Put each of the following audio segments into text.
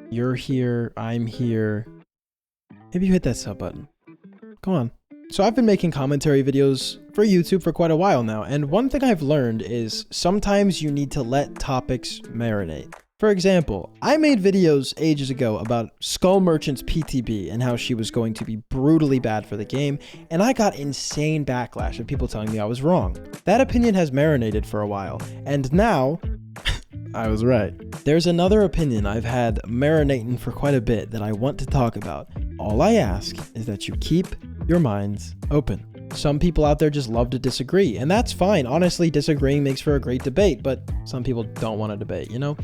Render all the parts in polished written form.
You're here, I'm here. Maybe you hit that sub button. Go on. So I've been making commentary videos for YouTube for quite a while now, and one thing I've learned is sometimes you need to let topics marinate. For example, I made videos ages ago about Skull Merchant's PTB and how she was going to be brutally bad for the game, and I got insane backlash of people telling me I was wrong. That opinion has marinated for a while, and now I was right. There's another opinion I've had marinating for quite a bit that I want to talk about. All I ask is that you keep your minds open. Some people out there just love to disagree, and that's fine. Honestly, disagreeing makes for a great debate, but some people don't want to debate, you know?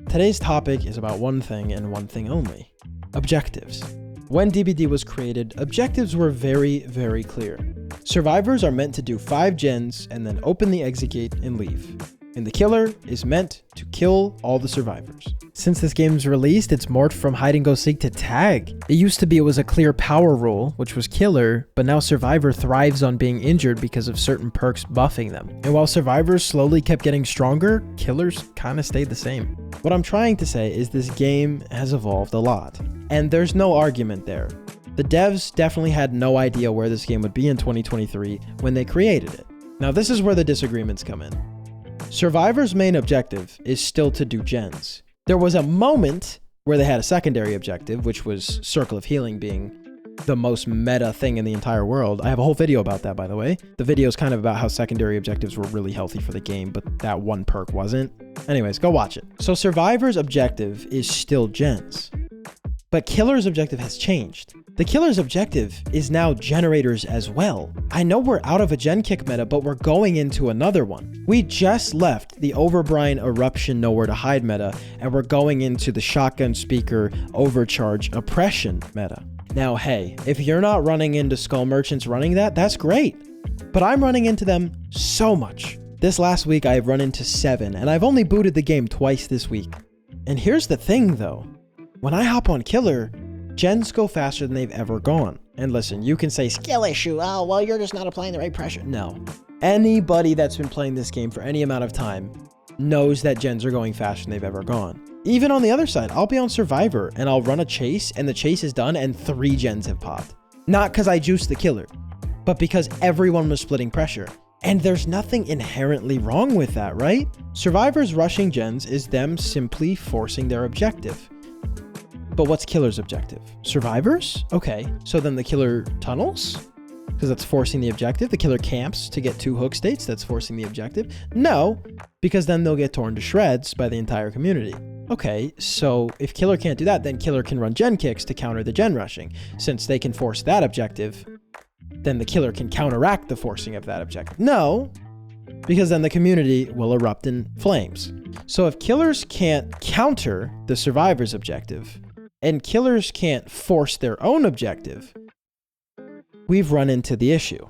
Today's topic is about one thing and one thing only: objectives. When DBD was created, objectives were very, very clear. Survivors are meant to do 5 gens and then open the exit gate and leave. And the killer is meant to kill all the survivors. Since this game's released, it's morphed from hide and go seek to tag. It used to be it was a clear power rule, which was killer, but now survivor thrives on being injured because of certain perks buffing them. And while survivors slowly kept getting stronger, killers kind of stayed the same. What I'm trying to say is this game has evolved a lot, and there's no argument there. The devs definitely had no idea where this game would be in 2023 when they created it. Now this is where the disagreements come in. Survivor's main objective is still to do gens. There was a moment where they had a secondary objective, which was Circle of Healing being the most meta thing in the entire world. I have a whole video about that, by the way. The video is kind of about how secondary objectives were really healthy for the game, but that one perk wasn't. Anyways, go watch it. So Survivor's objective is still gens, but Killer's objective has changed. The killer's objective is now generators as well. I know we're out of a gen kick meta, but we're going into another one. We just left the Overbrine Eruption Nowhere to Hide meta, and we're going into the Shotgun Speaker Overcharge Oppression meta. Now, hey, if you're not running into Skull Merchants running that, that's great. But I'm running into them so much. This last week, I've run into 7, and I've only booted the game twice this week. And here's the thing, though. When I hop on killer, gens go faster than they've ever gone. And listen, you can say skill issue. Oh, well, you're just not applying the right pressure. No. Anybody that's been playing this game for any amount of time knows that gens are going faster than they've ever gone. Even on the other side, I'll be on Survivor and I'll run a chase and the chase is done and 3 gens have popped. Not because I juiced the killer, but because everyone was splitting pressure. And there's nothing inherently wrong with that, right? Survivor's rushing gens is them simply forcing their objective. But what's killer's objective? Survivors? Okay, so then the killer tunnels? Because that's forcing the objective. The killer camps to get 2 hook states. That's forcing the objective. No, because then they'll get torn to shreds by the entire community. Okay, so if killer can't do that, then killer can run gen kicks to counter the gen rushing. Since they can force that objective, then the killer can counteract the forcing of that objective. No, because then the community will erupt in flames. So if killers can't counter the survivor's objective, and killers can't force their own objective, we've run into the issue.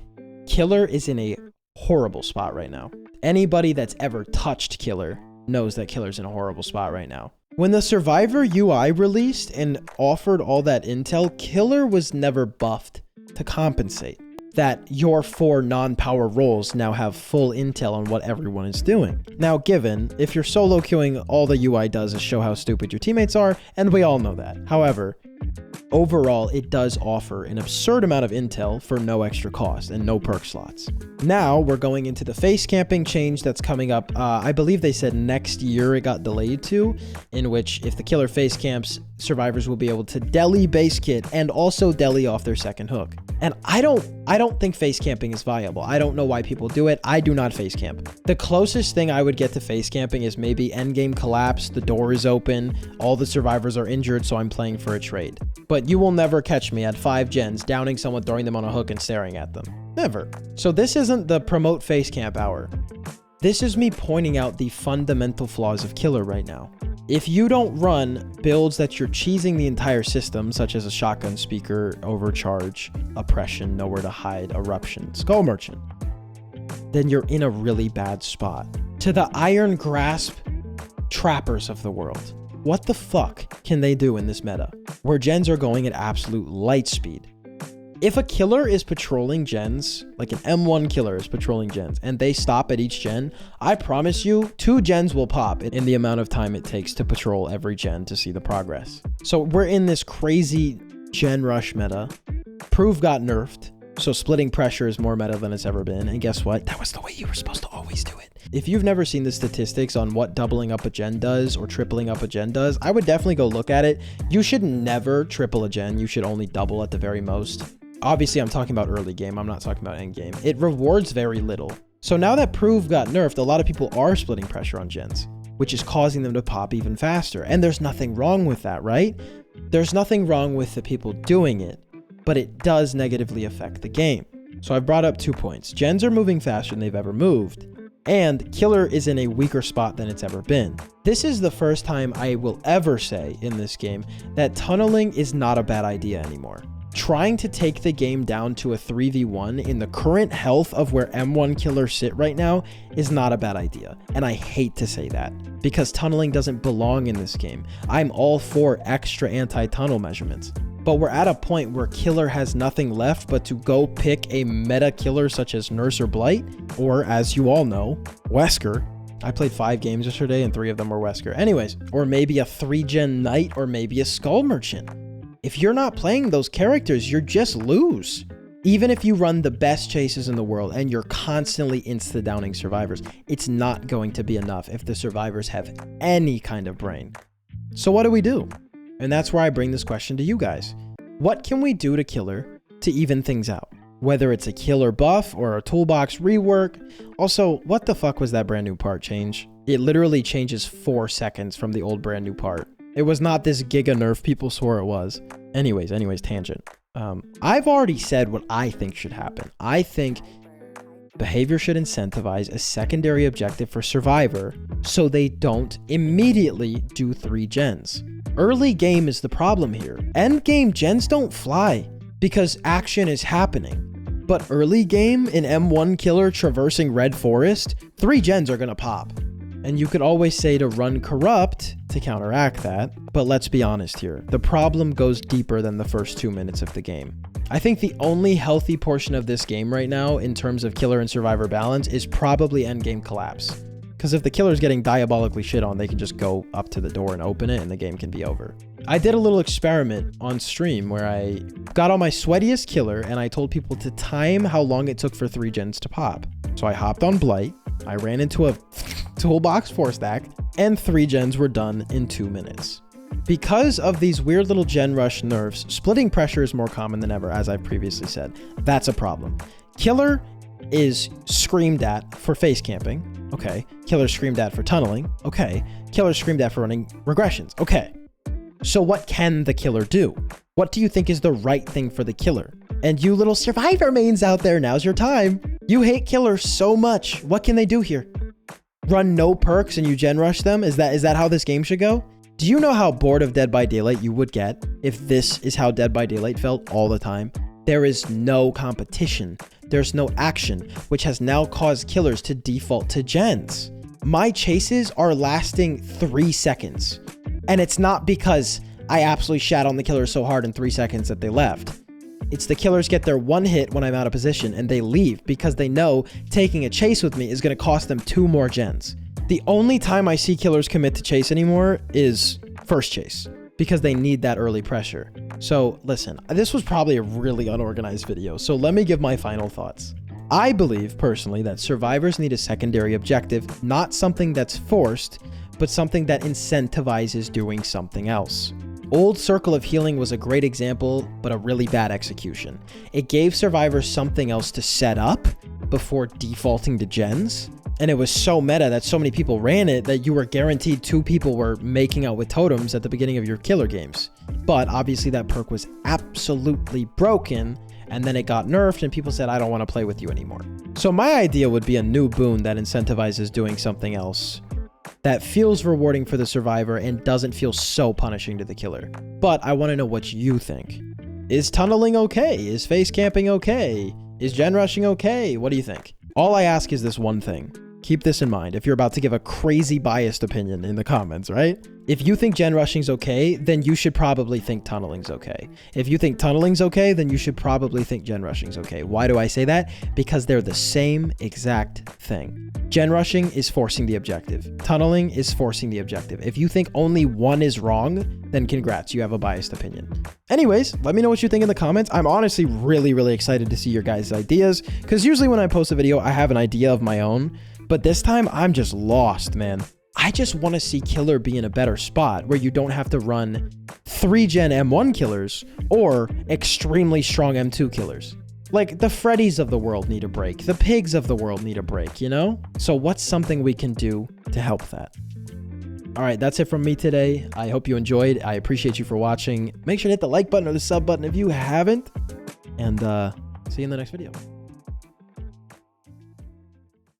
Killer is in a horrible spot right now. Anybody that's ever touched killer knows that killer's in a horrible spot right now. When the Survivor UI released and offered all that intel, killer was never buffed to compensate. That your 4 non-power roles now have full intel on what everyone is doing. Now given, if you're solo queuing, all the UI does is show how stupid your teammates are, and we all know that. However, overall, it does offer an absurd amount of intel for no extra cost and no perk slots. Now we're going into the face camping change that's coming up. I believe they said next year it got delayed to, in which if the killer face camps, survivors will be able to deli base kit and also deli off their second hook. And I don't think face camping is viable. I don't know why people do it. I do not face camp. The closest thing I would get to face camping is maybe endgame collapse, the door is open, all the survivors are injured, so I'm playing for a trade. But you will never catch me at 5 gens downing someone, throwing them on a hook and staring at them. Never. So this isn't the promote face camp hour. This is me pointing out the fundamental flaws of killer right now. If you don't run builds that you're cheesing the entire system, such as a shotgun speaker, overcharge, oppression, nowhere to hide, eruption, skull merchant, then you're in a really bad spot. To the iron grasp trappers of the world, what the fuck can they do in this meta, where gens are going at absolute light speed? If a killer is patrolling gens, like an M1 killer is patrolling gens, and they stop at each gen, I promise you 2 gens will pop in the amount of time it takes to patrol every gen to see the progress. So we're in this crazy gen rush meta. Prove got nerfed, so splitting pressure is more meta than it's ever been. And guess what? That was the way you were supposed to always do it. If you've never seen the statistics on what doubling up a gen does or tripling up a gen does, I would definitely go look at it. You should never triple a gen. You should only double at the very most. Obviously, I'm talking about early game. I'm not talking about end game. It rewards very little. So now that Prove got nerfed, a lot of people are splitting pressure on gens, which is causing them to pop even faster. And there's nothing wrong with that, right? There's nothing wrong with the people doing it, but it does negatively affect the game. So I've brought up 2 points. Gens are moving faster than they've ever moved, and Killer is in a weaker spot than it's ever been. This is the first time I will ever say in this game that tunneling is not a bad idea anymore. Trying to take the game down to a 3v1 in the current health of where M1 killers sit right now is not a bad idea. And I hate to say that because tunneling doesn't belong in this game. I'm all for extra anti-tunnel measurements, but we're at a point where killer has nothing left but to go pick a meta killer such as Nurse or Blight, or as you all know, Wesker. I played 5 games yesterday and 3 of them were Wesker. Anyways, or maybe a 3-gen Knight or maybe a Skull Merchant. If you're not playing those characters, you're just lose. Even if you run the best chases in the world and you're constantly insta-downing survivors, it's not going to be enough if the survivors have any kind of brain. So what do we do? And that's where I bring this question to you guys. What can we do to killer to even things out? Whether it's a killer buff or a toolbox rework. Also, what the fuck was that brand new part change? It literally changes 4 seconds from the old brand new part. It was not this giga nerf people swore it was. Anyways, tangent. I've already said what I think should happen. I think behavior should incentivize a secondary objective for Survivor so they don't immediately do 3 gens. Early game is the problem here. End game gens don't fly because action is happening. But early game in M1 killer traversing Red Forest, 3 gens are gonna pop. And you could always say to run corrupt to counteract that, but let's be honest here. The problem goes deeper than the first 2 minutes of the game. I think the only healthy portion of this game right now in terms of killer and survivor balance is probably endgame collapse. Because if the killer's getting diabolically shit on, they can just go up to the door and open it and the game can be over. I did a little experiment on stream where I got on my sweatiest killer and I told people to time how long it took for 3 gens to pop. So I hopped on Blight, I ran into a toolbox 4-stack, and 3 gens were done in 2 minutes. Because of these weird little gen rush nerfs, splitting pressure is more common than ever, as I've previously said. That's a problem. Killer is screamed at for face camping. Okay. Killer screamed at for tunneling. Okay. Killer screamed at for running regressions. Okay. So what can the killer do? What do you think is the right thing for the killer? And you little survivor mains out there, now's your time. You hate killers so much. What can they do here? Run no perks and you gen rush them? Is that how this game should go? Do you know how bored of Dead by Daylight you would get if this is how Dead by Daylight felt all the time? There is no competition. There's no action, which has now caused killers to default to gens. My chases are lasting 3 seconds. And it's not because I absolutely shat on the killer so hard in 3 seconds that they left. It's the killers get their 1 hit when I'm out of position and they leave because they know taking a chase with me is going to cost them 2 more gens. The only time I see killers commit to chase anymore is first chase because they need that early pressure. So listen, this was probably a really unorganized video, so let me give my final thoughts. I believe personally that survivors need a secondary objective, not something that's forced, but something that incentivizes doing something else. Old Circle of Healing was a great example, but a really bad execution. It gave survivors something else to set up before defaulting to gens, and it was so meta that so many people ran it that you were guaranteed 2 people were making out with totems at the beginning of your killer games. But obviously that perk was absolutely broken, and then it got nerfed and people said, I don't want to play with you anymore. So my idea would be a new boon that incentivizes doing something else that feels rewarding for the survivor and doesn't feel so punishing to the killer. But I want to know what you think. Is tunneling okay? Is face camping okay? Is gen rushing okay? What do you think? All I ask is this one thing. Keep this in mind if you're about to give a crazy biased opinion in the comments, right? If you think gen rushing's okay, then you should probably think tunneling's okay. If you think tunneling's okay, then you should probably think gen rushing's okay. Why do I say that? Because they're the same exact thing. Gen rushing is forcing the objective. Tunneling is forcing the objective. If you think only one is wrong, then congrats, you have a biased opinion. Anyways, let me know what you think in the comments. I'm honestly really excited to see your guys' ideas, because usually when I post a video, I have an idea of my own, but this time I'm just lost, man. I just want to see killer be in a better spot where you don't have to run 3 gen M1 killers or extremely strong M2 killers. Like, the Freddys of the world need a break. The pigs of the world need a break, you know? So what's something we can do to help that? All right, that's it from me today. I hope you enjoyed. I appreciate you for watching. Make sure to hit the like button or the sub button if you haven't. And see you in the next video.